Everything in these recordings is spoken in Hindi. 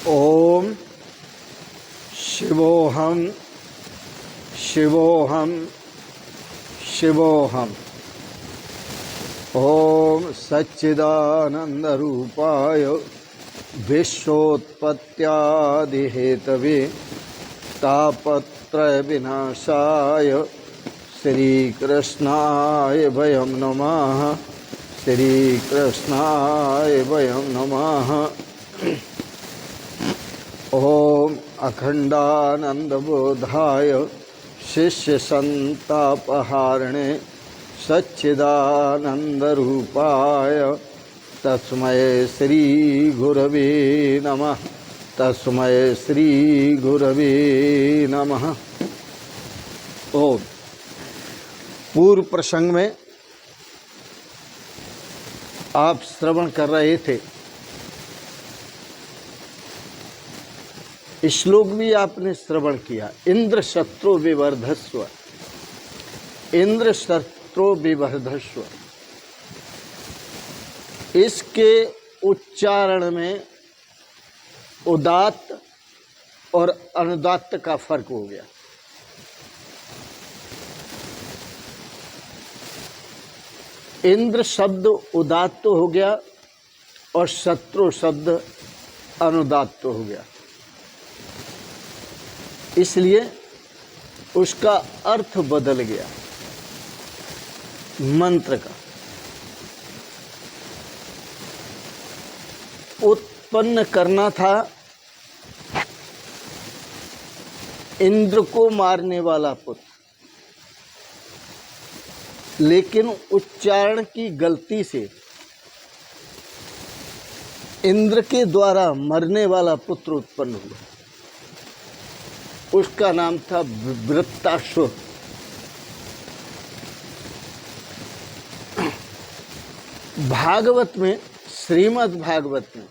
ओम शिवोहम शिवोहम शिवोहम। ओम सच्चिदानंद रूपाय विश्वोत्पत्त्यादिहेतवे तापत्रय विनाशाय श्री कृष्णाय वयं नमः। श्री कृष्णाय वयं नमः। ओम अखंडानंदबोधाय शिष्य संतापहारिणे सच्चिदानंदरूपाय तस्मै श्री गुरवे नमः। तस्मै श्री गुरवे नमः। ओम पूर्व प्रसंग में आप श्रवण कर रहे थे, श्लोक भी आपने श्रवण किया। इंद्र शत्रु विवर्धस्व, इंद्र शत्रु विवर्धस्व। इसके उच्चारण में उदात्त और अनुदात्त का फर्क हो गया। इंद्र शब्द उदात्त हो गया और शत्रु शब्द अनुदात्त हो गया, इसलिए उसका अर्थ बदल गया मंत्र का। उत्पन्न करना था इंद्र को मारने वाला पुत्र, लेकिन उच्चारण की गलती से इंद्र के द्वारा मरने वाला पुत्र उत्पन्न हुआ। उसका नाम था वृत्तासुर। भागवत में, श्रीमद् भागवत में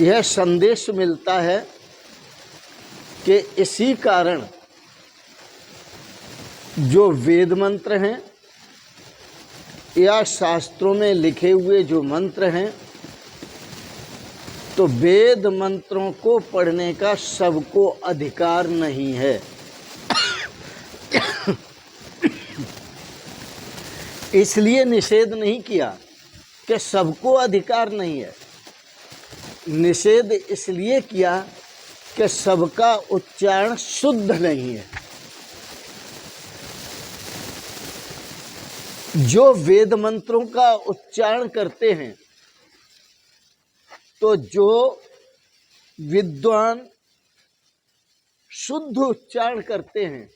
यह संदेश मिलता है कि इसी कारण जो वेद मंत्र हैं या शास्त्रों में लिखे हुए जो मंत्र हैं, तो वेद मंत्रों को पढ़ने का सबको अधिकार नहीं है। इसलिए निषेध नहीं किया कि सबको अधिकार नहीं है, निषेध इसलिए किया कि सबका उच्चारण शुद्ध नहीं है। जो वेद मंत्रों का उच्चारण करते हैं, तो जो विद्वान शुद्ध उच्चारण करते हैं,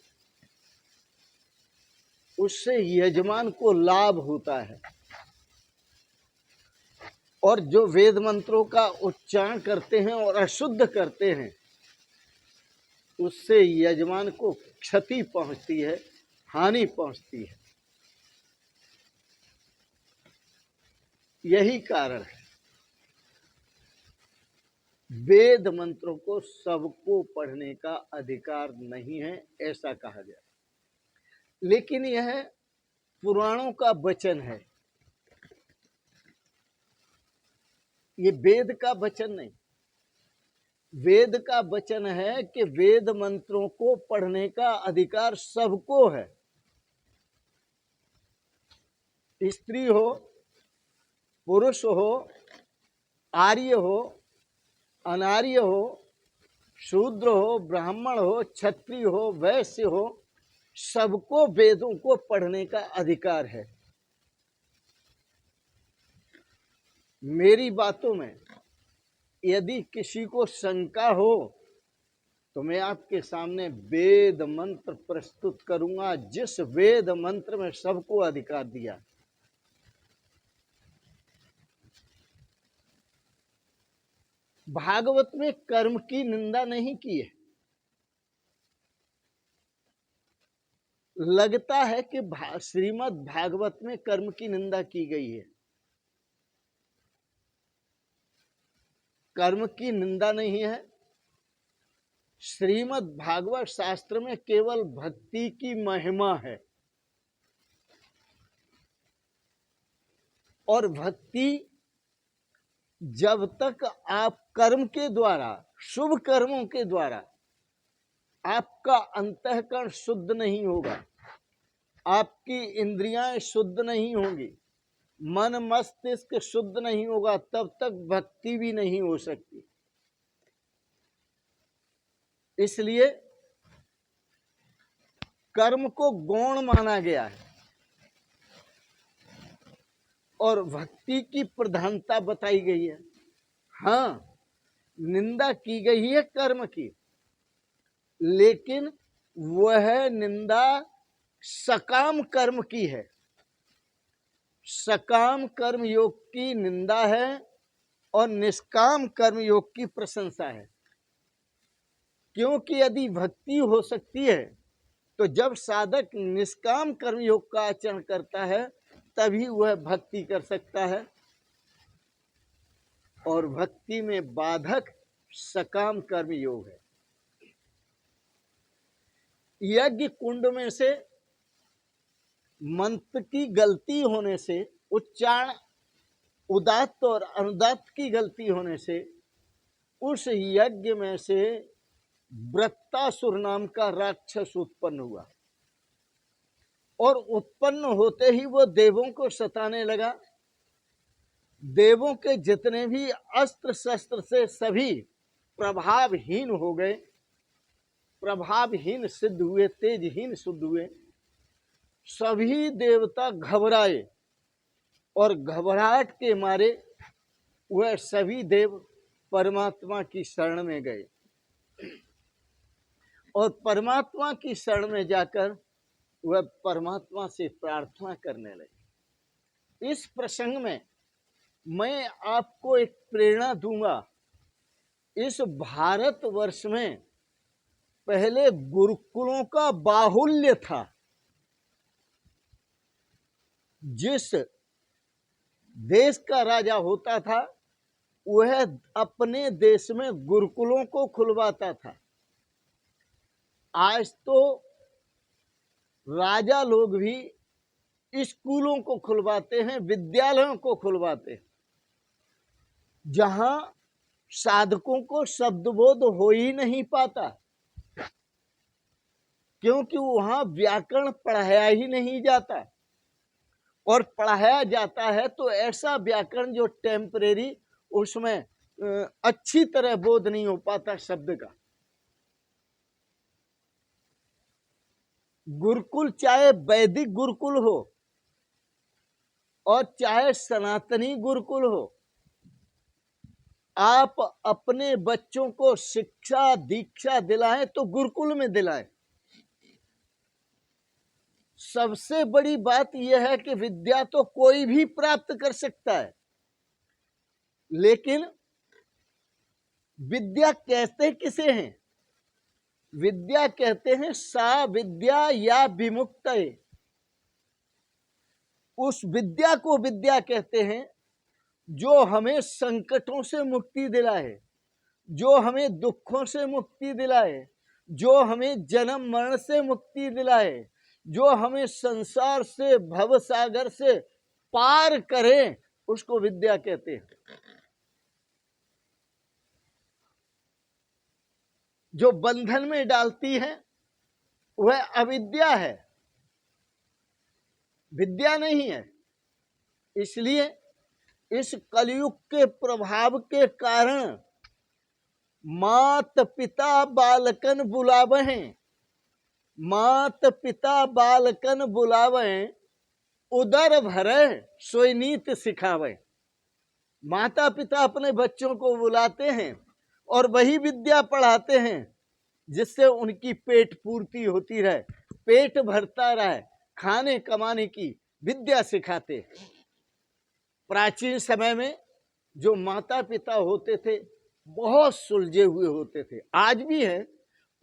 उससे यजमान को लाभ होता है। और जो वेद मंत्रों का उच्चारण करते हैं और अशुद्ध करते हैं, उससे यजमान को क्षति पहुंचती है, हानि पहुंचती है। यही कारण है वेद मंत्रों को सबको पढ़ने का अधिकार नहीं है, ऐसा कहा गया। लेकिन यह पुराणों का वचन है, ये वेद का वचन नहीं। वेद का वचन है कि वेद मंत्रों को पढ़ने का अधिकार सबको है। स्त्री हो, पुरुष हो, आर्य हो, अनार्य हो, शूद्र हो, ब्राह्मण हो, क्षत्रिय हो, वैश्य हो, सबको वेदों को पढ़ने का अधिकार है। मेरी बातों में यदि किसी को शंका हो, तो मैं आपके सामने वेद मंत्र प्रस्तुत करूंगा, जिस वेद मंत्र में सबको अधिकार दिया। भागवत में कर्म की निंदा नहीं की है। लगता है कि श्रीमद् भागवत में कर्म की निंदा की गई है। कर्म की निंदा नहीं है। श्रीमद् भागवत शास्त्र में केवल भक्ति की महिमा है, और भक्ति जब तक आप कर्म के द्वारा, शुभ कर्मों के द्वारा आपका अंतःकरण शुद्ध नहीं होगा, आपकी इंद्रियां शुद्ध नहीं होंगी, मन मस्तिष्क शुद्ध नहीं होगा, तब तक भक्ति भी नहीं हो सकती। इसलिए कर्म को गौण माना गया है और भक्ति की प्रधानता बताई गई है। हाँ, निंदा की गई है कर्म की, लेकिन वह निंदा सकाम कर्म की है। सकाम कर्म योग की निंदा है और निष्काम कर्म योग की प्रशंसा है। क्योंकि यदि भक्ति हो सकती है तो जब साधक निष्काम कर्म योग का आचरण करता है तभी वह भक्ति कर सकता है, और भक्ति में बाधक सकाम कर्म योग है। यज्ञ कुंड में से मंत्र की गलती होने से, उच्चारण उदात्त और अनुदात्त की गलती होने से उस यज्ञ में से वृत्तासुर नाम का राक्षस उत्पन्न हुआ और उत्पन्न होते ही वो देवों को सताने लगा। देवों के जितने भी अस्त्र शस्त्र से सभी प्रभावहीन हो गए, प्रभावहीन सिद्ध हुए, तेजहीन सिद्ध हुए। सभी देवता घबराए और घबराहट के मारे वह सभी देव परमात्मा की शरण में गए और परमात्मा की शरण में जाकर वह परमात्मा से प्रार्थना करने लगे। इस प्रसंग में मैं आपको एक प्रेरणा दूंगा। इस भारतवर्ष में पहले गुरुकुलों का बाहुल्य था। जिस देश का राजा होता था वह अपने देश में गुरुकुलों को खुलवाता था। आज तो राजा लोग भी स्कूलों को खुलवाते हैं, विद्यालयों को खुलवाते हैं, जहां साधकों को शब्दबोध हो ही नहीं पाता, क्योंकि वहां व्याकरण पढ़ाया ही नहीं जाता, और पढ़ाया जाता है तो ऐसा व्याकरण जो टेम्परेरी, उसमें अच्छी तरह बोध नहीं हो पाता शब्द का। गुरुकुल चाहे वैदिक गुरुकुल हो और चाहे सनातनी गुरुकुल हो, आप अपने बच्चों को शिक्षा दीक्षा दिलाएं तो गुरुकुल में दिलाएं। सबसे बड़ी बात यह है कि विद्या तो कोई भी प्राप्त कर सकता है, लेकिन विद्या कहते किसे हैं? विद्या कहते हैं सा विद्या या विमुक्त। उस विद्या को विद्या कहते हैं जो हमें संकटों से मुक्ति दिलाए, जो हमें दुखों से मुक्ति दिलाए, जो हमें जन्म मरण से मुक्ति दिलाए, जो हमें संसार से, भव सागर से पार करे, उसको विद्या कहते हैं। जो बंधन में डालती है वह अविद्या है, विद्या नहीं है। इसलिए इस कलयुग के प्रभाव के कारण मात पिता बालकन बुलावे, मात पिता बालकन बुलावे, उदर भरे सोई नीत सिखावे। माता पिता अपने बच्चों को बुलाते हैं और वही विद्या पढ़ाते हैं जिससे उनकी पेट पूर्ति होती रहे, पेट भरता रहे, खाने कमाने की विद्या सिखाते। प्राचीन समय में जो माता पिता होते थे बहुत सुलझे हुए होते थे, आज भी है,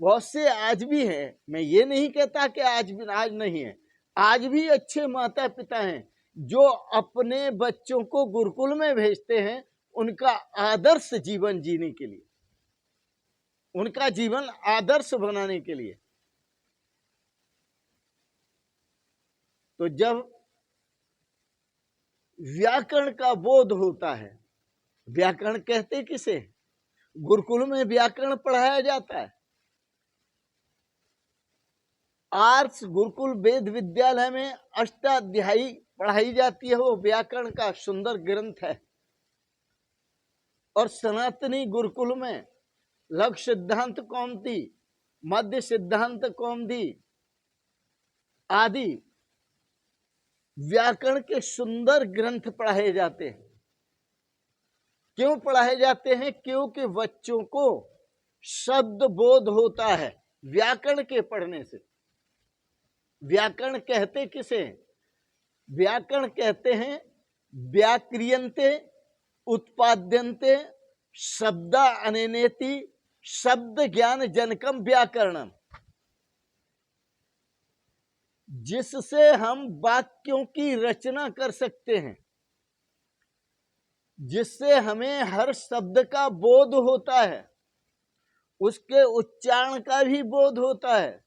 बहुत से आज भी है। मैं ये नहीं कहता कि आज नहीं है, आज भी अच्छे माता पिता हैं जो अपने बच्चों को गुरुकुल में भेजते हैं उनका आदर्श जीवन जीने के लिए, उनका जीवन आदर्श बनाने के लिए। तो जब व्याकरण का बोध होता है, व्याकरण कहते किसे? गुरुकुल में व्याकरण पढ़ाया जाता है। आर्ष गुरुकुल वेद विद्यालय में अष्टाध्यायी पढ़ाई जाती है, वो व्याकरण का सुंदर ग्रंथ है। और सनातनी गुरुकुल में लघु सिद्धांत कौमुदी, मध्य सिद्धांत कौमुदी आदि व्याकरण के सुंदर ग्रंथ पढ़ाए जाते हैं। क्यों पढ़ाए जाते हैं? क्योंकि बच्चों को शब्द बोध होता है व्याकरण के पढ़ने से। व्याकरण कहते किसे? व्याकरण कहते हैं व्याक्रियन्ते उत्पाद्यन्ते शब्दा अनेनेति शब्द ज्ञान जनकम व्याकरणम, जिससे हम वाक्यों की रचना कर सकते हैं, जिससे हमें हर शब्द का बोध होता है, उसके उच्चारण का भी बोध होता है,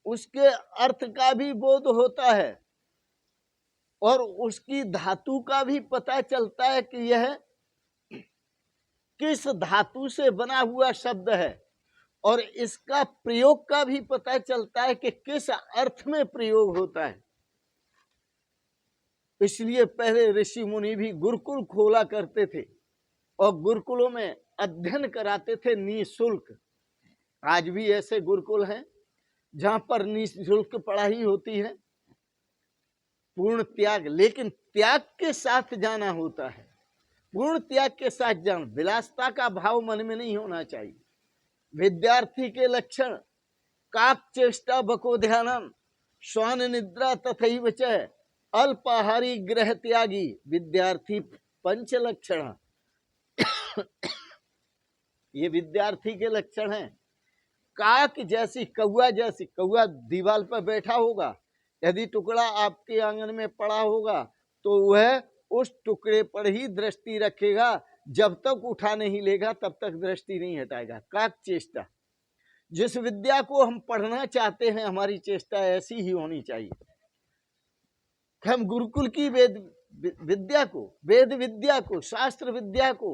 उसके अर्थ का भी बोध होता है, और उसकी धातु का भी पता चलता है कि यह किस धातु से बना हुआ शब्द है, और इसका प्रयोग का भी पता चलता है कि किस अर्थ में प्रयोग होता है। इसलिए पहले ऋषि मुनि भी गुरुकुल खोला करते थे और गुरुकुलों में अध्ययन कराते थे निःशुल्क। आज भी ऐसे गुरुकुल हैं जहां पर निःशुल्क पढ़ाई होती है, पूर्ण त्याग, लेकिन त्याग के साथ जाना होता है। पूर्ण त्याग के साथ जाना, विलासता का भाव मन में नहीं होना चाहिए। विद्यार्थी के लक्षण काक चेष्टा बको ध्यानम श्वान निद्रा तथैव च अल्पाहारी ग्रह त्यागी विद्यार्थी पंच लक्षण। ये विद्यार्थी के लक्षण हैं। काक जैसी, कौआ जैसी, कौआ दीवार पर बैठा होगा, यदि टुकड़ा आपके आंगन में पड़ा होगा तो वह उस टुकड़े पर ही दृष्टि रखेगा, जब तक उठा नहीं लेगा तब तक दृष्टि नहीं हटाएगा। काक चेष्टा। जिस विद्या को हम पढ़ना चाहते हैं, हमारी चेष्टा ऐसी ही होनी चाहिए। हम गुरुकुल की वेद विद्या को, वेद विद्या को, शास्त्र विद्या को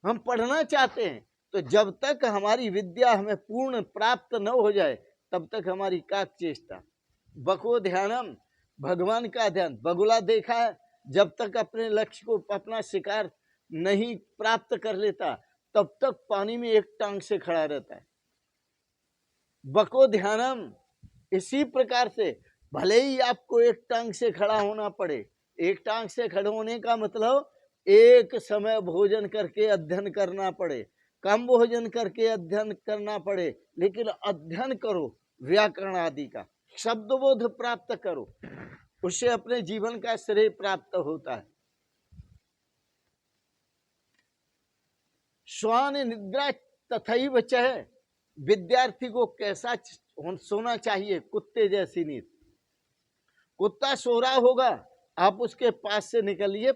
हम पढ़ना चाहते हैं, तो जब तक हमारी विद्या हमें पूर्ण प्राप्त न हो जाए तब तक हमारी काक चेष्टा। बको ध्यानम, भगवान का ध्यान। बगुला देखा है, जब तक अपने लक्ष्य को, अपना शिकार नहीं प्राप्त कर लेता तब तक पानी में एक टांग से खड़ा रहता है। बको ध्यानम। इसी प्रकार से भले ही आपको एक टांग से खड़ा होना पड़े, एक टांग से खड़े होने का मतलब एक समय भोजन करके अध्ययन करना पड़े, कम भोजन करके अध्ययन करना पड़े, लेकिन अध्ययन करो व्याकरण आदि का, शब्दबोध प्राप्त करो, उससे अपने जीवन का श्रेय प्राप्त होता है। श्वान निद्रा तथैव च, विद्यार्थी को कैसा सोना चाहिए? कुत्ते जैसी नींद। कुत्ता सो रहा होगा, आप उसके पास से निकलिए,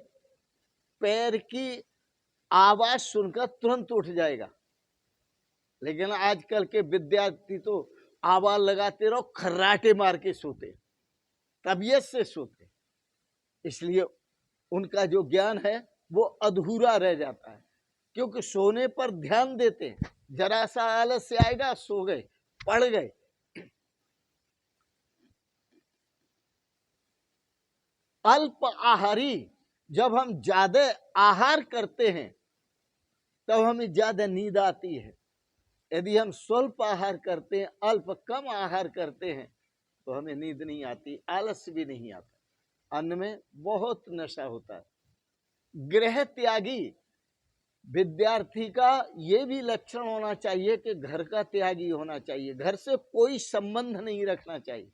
पैर की आवाज सुनकर तुरंत उठ जाएगा। लेकिन आजकल के विद्यार्थी तो आवाज लगाते रहो, खर्राटे मार के सोते, तबीयत से सोते, इसलिए उनका जो ज्ञान है वो अधूरा रह जाता है, क्योंकि सोने पर ध्यान देते हैं। जरा सा आलस्य आएगा, सो गए, पड़ गए। अल्प आहारी, जब हम ज्यादा आहार करते हैं तब हमें ज्यादा नींद आती है। यदि हम स्वल्प आहार करते हैं, अल्प कम आहार करते हैं, तो हमें नींद नहीं आती, आलस्य भी नहीं आता, अन्न में बहुत नशा होता है। गृह त्यागी, विद्यार्थी का ये भी लक्षण होना चाहिए कि घर का त्यागी होना चाहिए, घर से कोई संबंध नहीं रखना चाहिए।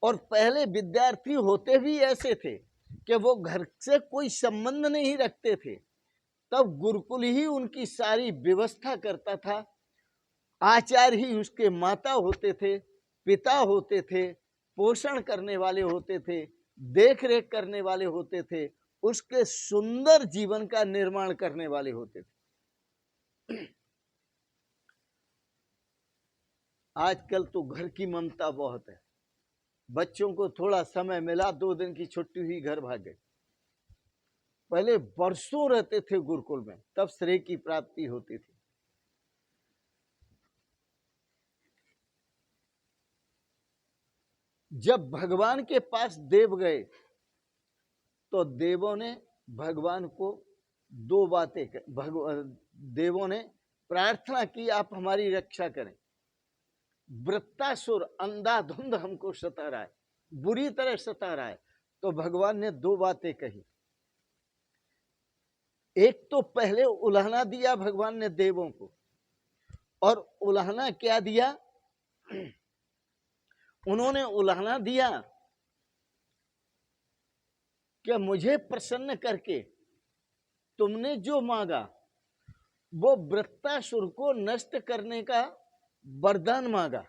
और पहले विद्यार्थी होते भी ऐसे थे कि वो घर से कोई संबंध नहीं रखते थे, तब गुरुकुल ही उनकी सारी व्यवस्था करता था। आचार्य ही उसके माता होते थे, पिता होते थे, पोषण करने वाले होते थे, देख रेख करने वाले होते थे, उसके सुंदर जीवन का निर्माण करने वाले होते थे। आजकल तो घर की ममता बहुत है, बच्चों को थोड़ा समय मिला, 2 दिन की छुट्टी हुई, घर भाग गए। पहले वर्षों रहते थे गुरुकुल में, तब श्रेय की प्राप्ति होती थी। जब भगवान के पास देव गए तो देवों ने भगवान को दो बातें देवों ने प्रार्थना की, आप हमारी रक्षा करें। वृत्तासुर अंधाधुंध हमको सता रहा है, बुरी तरह सता रहा है। तो भगवान ने दो बातें कही। एक तो पहले उल्हाना दिया भगवान ने देवों को, और उल्हाना क्या दिया? उन्होंने उल्हाना दिया कि मुझे प्रसन्न करके तुमने जो मांगा वो वृत्तासुर को नष्ट करने का वरदान मांगा,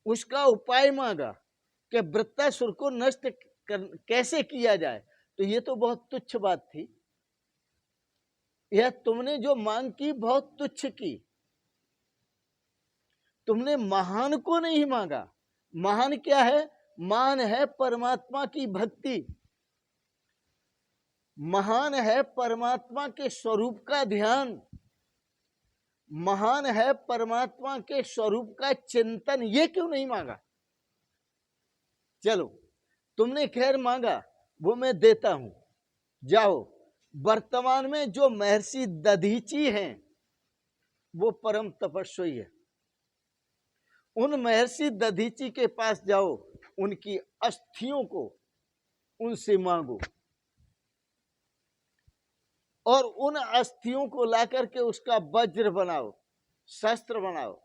उसका उपाय मांगा कि वृत्तासुर को नष्ट कैसे किया जाए। तो ये तो बहुत तुच्छ बात थी। यह तुमने जो मांग की बहुत तुच्छ की, तुमने महान को नहीं मांगा। महान क्या है? मान है परमात्मा की भक्ति, महान है परमात्मा के स्वरूप का ध्यान, महान है परमात्मा के स्वरूप का चिंतन। ये क्यों नहीं मांगा? चलो, तुमने खैर मांगा, वो मैं देता हूं। जाओ, वर्तमान में जो महर्षि दधीची हैं वो परम तपस्वी है, उन महर्षि दधीची के पास जाओ, उनकी अस्थियों को उनसे मांगो, और उन अस्थियों को लाकर के उसका वज्र बनाओ, शस्त्र बनाओ,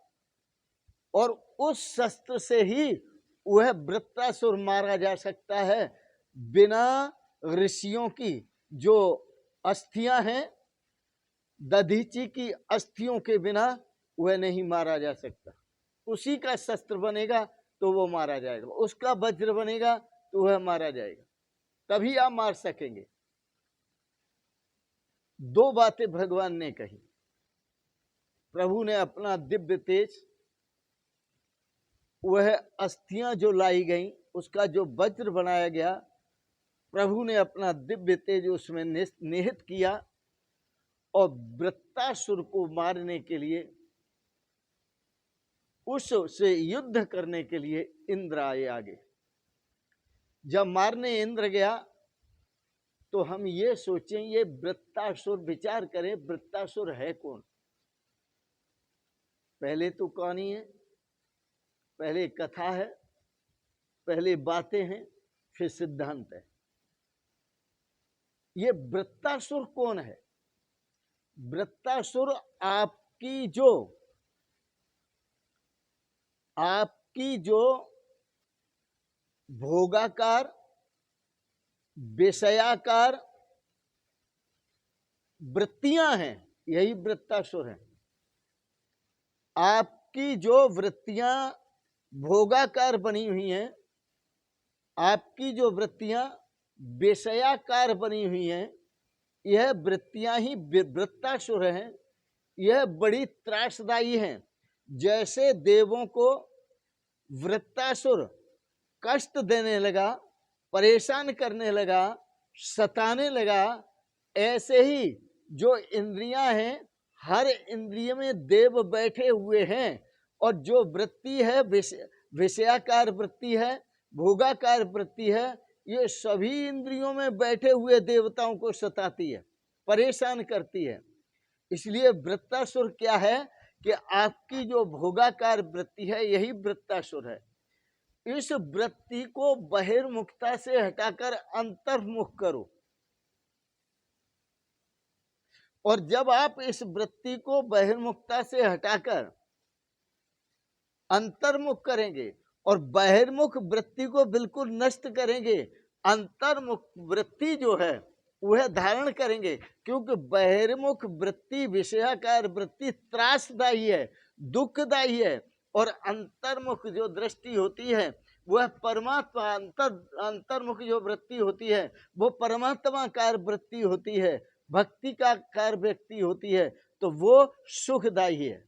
और उस शस्त्र से ही वह वृत्तासुर मारा जा सकता है। बिना ऋषियों की जो अस्थियां हैं, दधीची की अस्थियों के बिना वह नहीं मारा जा सकता। उसी का शस्त्र बनेगा तो वो मारा जाएगा, उसका वज्र बनेगा तो वह मारा जाएगा, तभी आप मार सकेंगे। दो बातें भगवान ने कही। प्रभु ने अपना दिव्य तेज, वह अस्थियां जो लाई गई, उसका जो वज्र बनाया गया, प्रभु ने अपना दिव्य तेज उसमें निहित किया, और वृत्तासुर को मारने के लिए, उससे युद्ध करने के लिए इंद्र आए आगे। जब मारने इंद्र गया तो हम ये सोचें, ये वृत्तासुर, विचार करें वृत्तासुर है कौन? पहले तो कहानी है, पहले कथा है, पहले बातें हैं, फिर सिद्धांत है। ये वृत्तासुर कौन है? वृत्तासुर आपकी जो भोगाकार, विषयाकार वृत्तियां हैं, यही वृत्तासुर है। आपकी जो वृत्तियां भोगाकार बनी हुई हैं, आपकी जो वृत्तियां विषयाकार बनी हुई हैं, यह वृत्तियां ही वृत्तासुर हैं। यह बड़ी त्रासदायी हैं। जैसे देवों को वृत्तासुर कष्ट देने लगा, परेशान करने लगा, सताने लगा, ऐसे ही जो इंद्रियां हैं, हर इंद्रिय में देव बैठे हुए हैं, और जो वृत्ति है विषयाकार वृत्ति है, भोगाकार वृत्ति है, ये सभी इंद्रियों में बैठे हुए देवताओं को सताती है, परेशान करती है। इसलिए वृत्तासुर क्या है कि आपकी जो भोगाकार वृत्ति है, यही वृत्तासुर है। इस वृत्ति को बहिर्मुखता से हटाकर अंतर्मुख करो, और जब आप इस वृत्ति को बहिर्मुखता से हटाकर अंतर्मुख करेंगे और बहिर्मुख वृत्ति को बिल्कुल नष्ट करेंगे, अंतर्मुख वृत्ति जो है वह धारण करेंगे। क्योंकि बहिर्मुख वृत्ति, विषयाकार वृत्ति त्रासदायी है, दुखदायी है, और अंतर्मुख जो दृष्टि होती है वह परमात्मा, अंतर्मुख जो वृत्ति होती है वो परमात्माकार वृत्ति होती है, भक्ति का कार व्यक्ति होती है, तो वो सुखदायी है।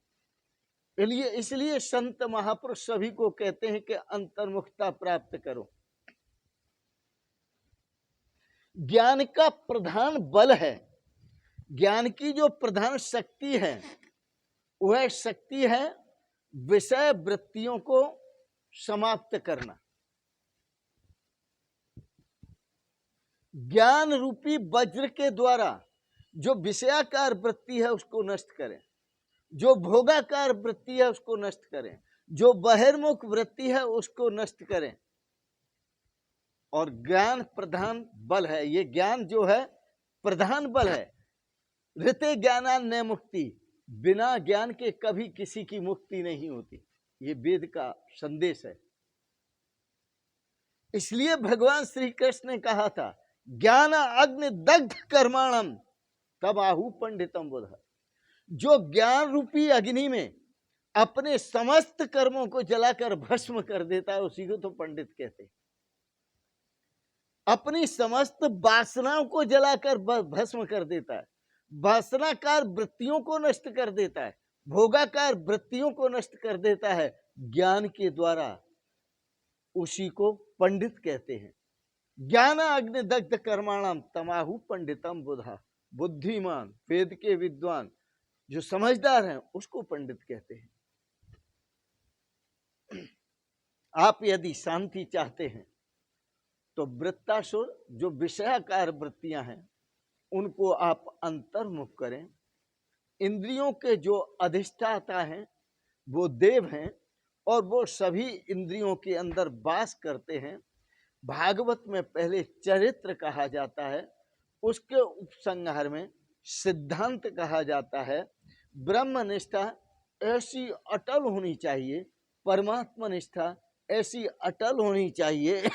इसलिए संत महापुरुष सभी को कहते हैं कि अंतर्मुखता प्राप्त करो। ज्ञान का प्रधान बल है, ज्ञान की जो प्रधान शक्ति है वह शक्ति है विषय वृत्तियों को समाप्त करना। ज्ञान रूपी वज्र के द्वारा जो विषयाकार वृत्ति है उसको नष्ट करें, जो भोगाकार वृत्ति है उसको नष्ट करें, जो बहिर्मुख वृत्ति है उसको नष्ट करें। और ज्ञान प्रधान बल है, ये ज्ञान जो है प्रधान बल है। ऋते ज्ञानान न मुक्ति, बिना ज्ञान के कभी किसी की मुक्ति नहीं होती, ये वेद का संदेश है। इसलिए भगवान श्री कृष्ण ने कहा था ज्ञान अग्नि दग्ध कर्माणम तब आहु पंडितम बुध। जो ज्ञान रूपी अग्नि में अपने समस्त कर्मों को जलाकर भस्म कर देता है उसी को तो पंडित कहते हैं। अपनी समस्त वासनाओं को जलाकर भस्म कर देता है, वासनाकार वृत्तियों को नष्ट कर देता है, भोगाकार वृत्तियों को नष्ट कर देता है ज्ञान के द्वारा, उसी को पंडित कहते हैं। ज्ञान अग्नि दग्ध कर्माणाम तमाहु पंडितम बुधा, बुद्धिमान वेद के विद्वान जो समझदार हैं उसको पंडित कहते हैं। आप यदि शांति चाहते हैं तो वृत्तासुर जो विषयाकार वृत्तियां हैं उनको आप अंतर्मुख करें। इंद्रियों के जो अधिष्ठाता हैं वो देव हैं और वो सभी इंद्रियों के अंदर वास करते हैं। भागवत में पहले चरित्र कहा जाता है, उसके उपसंहार में सिद्धांत कहा जाता है। ब्रह्मनिष्ठा ऐसी अटल होनी चाहिए, परमात्मा निष्ठा ऐसी अटल होनी चाहिए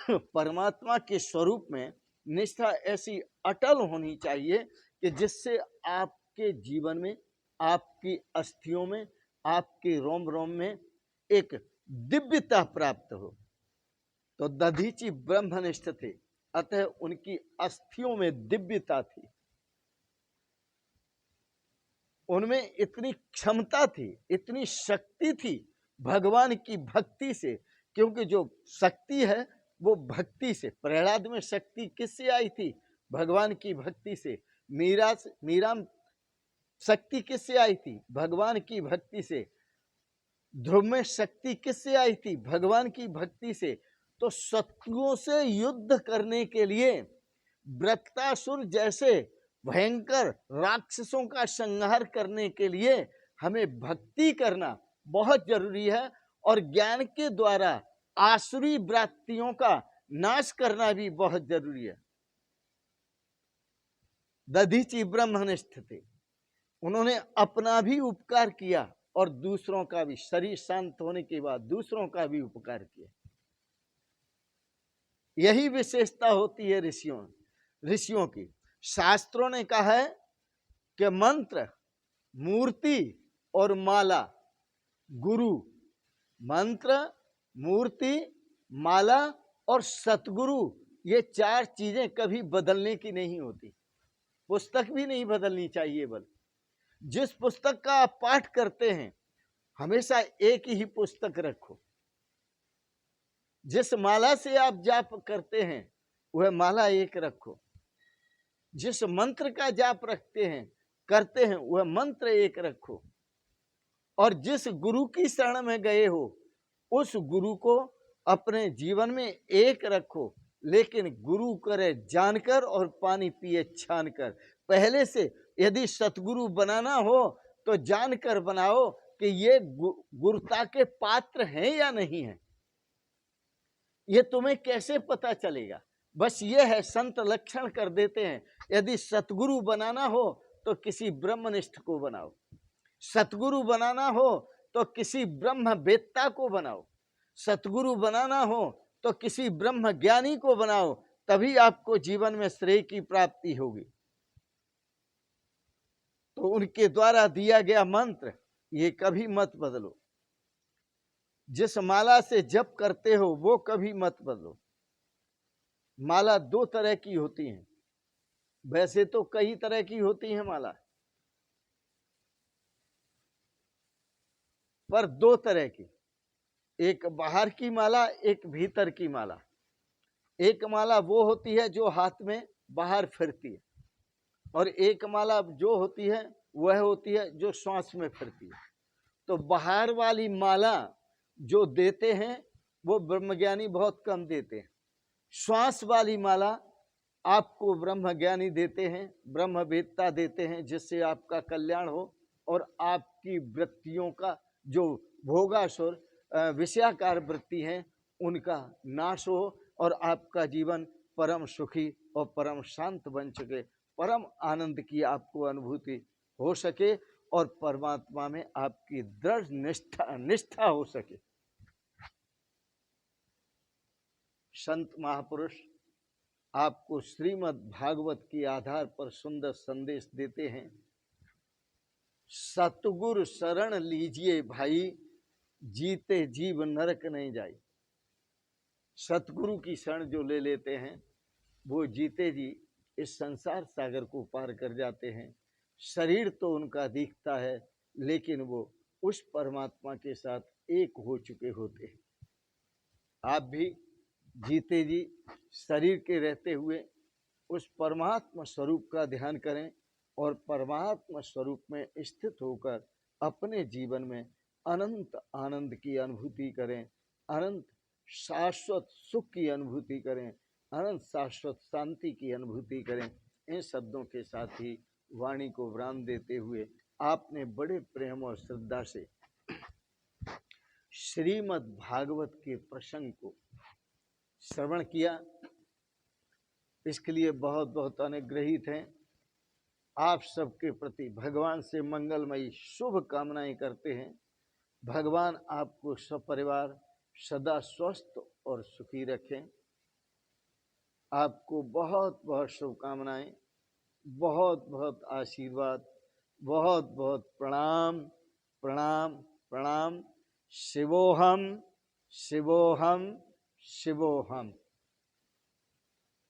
परमात्मा के स्वरूप में निष्ठा ऐसी अटल होनी चाहिए कि जिससे आपके जीवन में, आपकी अस्थियों में, आपके रोम रोम में एक दिव्यता प्राप्त हो। तो दधीचि ब्रह्मनिष्ठ थे, अतः उनकी अस्थियों में दिव्यता थी, उनमें इतनी क्षमता थी, इतनी शक्ति थी भगवान की भक्ति से। क्योंकि जो शक्ति है वो भक्ति से, प्रहलाद में शक्ति किससे आई थी? भगवान की भक्ति से। मीरा शक्ति किससे आई थी? भगवान की भक्ति से। ध्रुव में शक्ति किससे आई थी? भगवान की भक्ति से। तो शत्रुओं से युद्ध करने के लिए, वृत्तासुर जैसे भयंकर राक्षसों का संहार करने के लिए हमें भक्ति करना बहुत जरूरी है, और ज्ञान के द्वारा आसुरी वृत्तियों का नाश करना भी बहुत जरूरी है। दधीचि ब्रह्मनिष्ठ थे, उन्होंने अपना भी उपकार किया और दूसरों का भी, शरीर शांत होने के बाद दूसरों का भी उपकार किया। यही विशेषता होती है ऋषियों की। शास्त्रों ने कहा है कि मंत्र, मूर्ति और माला, गुरु, मंत्र, मूर्ति, माला और सतगुरु, ये चार चीजें कभी बदलने की नहीं होती। पुस्तक भी नहीं बदलनी चाहिए, बल जिस पुस्तक का आप पाठ करते हैं हमेशा एक ही पुस्तक रखो। जिस माला से आप जाप करते हैं वह माला एक रखो। जिस मंत्र का जाप रखते हैं, करते हैं, वह मंत्र एक रखो। और जिस गुरु की शरण में गए हो उस गुरु को अपने जीवन में एक रखो। लेकिन गुरु करे जानकर और पानी पिए छानकर। पहले से यदि सतगुरु बनाना हो तो जानकर बनाओ कि ये गुरुता के पात्र हैं या नहीं है। ये तुम्हें कैसे पता चलेगा? बस ये है, संत लक्षण कर देते हैं। यदि सतगुरु बनाना हो तो किसी ब्रह्मनिष्ठ को बनाओ, सतगुरु बनाना हो तो किसी ब्रह्मवेत्ता को बनाओ, सतगुरु बनाना हो तो किसी ब्रह्म ज्ञानी को बनाओ, तभी आपको जीवन में श्रेय की प्राप्ति होगी। तो उनके द्वारा दिया गया मंत्र ये कभी मत बदलो। जिस माला से जप करते हो वो कभी मत बदलो। माला दो तरह की होती हैं, वैसे तो कई तरह की होती है माला, पर दो तरह की, एक बाहर की माला, एक भीतर की माला। एक माला वो होती है जो हाथ में बाहर फिरती है, और एक माला जो होती है वह होती है जो श्वास में फिरती है। तो बाहर वाली माला जो देते हैं वो ब्रह्मज्ञानी बहुत कम देते हैं। श्वास वाली माला आपको ब्रह्मज्ञानी देते हैं, ब्रह्मवेत्ता देते हैं, जिससे आपका कल्याण हो और आपकी वृत्तियों का जो भोगासुर विषयाकार वृत्ति है उनका नाश हो और आपका जीवन परम सुखी और परम शांत बन सके, परम आनंद की आपको अनुभूति हो सके और परमात्मा में आपकी दृढ़ निष्ठा हो सके। संत महापुरुष आपको श्रीमद् भागवत के आधार पर सुंदर संदेश देते हैं। सतगुरु शरण लीजिए भाई, जीते जीव नरक नहीं जाए। सतगुरु की शरण जो ले लेते हैं वो जीते जी इस संसार सागर को पार कर जाते हैं। शरीर तो उनका दिखता है लेकिन वो उस परमात्मा के साथ एक हो चुके होते हैं। आप भी जीते जी शरीर के रहते हुए उस परमात्मा स्वरूप का ध्यान करें और परमात्मा स्वरूप में स्थित होकर अपने जीवन में अनंत आनंद की अनुभूति करें, अनंत शाश्वत सुख की अनुभूति करें, अनंत शाश्वत शांति की अनुभूति करें। इन शब्दों के साथ ही वाणी को विराम देते हुए आपने बड़े प्रेम और श्रद्धा से श्रीमद् भागवत के प्रसंग को श्रवण किया, इसके लिए बहुत बहुत अनुग्रहित हैं। आप सबके प्रति भगवान से मंगलमयी शुभ कामनाएं करते हैं। भगवान आपको सपरिवार सदा स्वस्थ और सुखी रखें। आपको बहुत बहुत शुभकामनाएं, बहुत बहुत आशीर्वाद, बहुत बहुत प्रणाम प्रणाम प्रणाम। शिवोहम शिवोहम शिवोहम।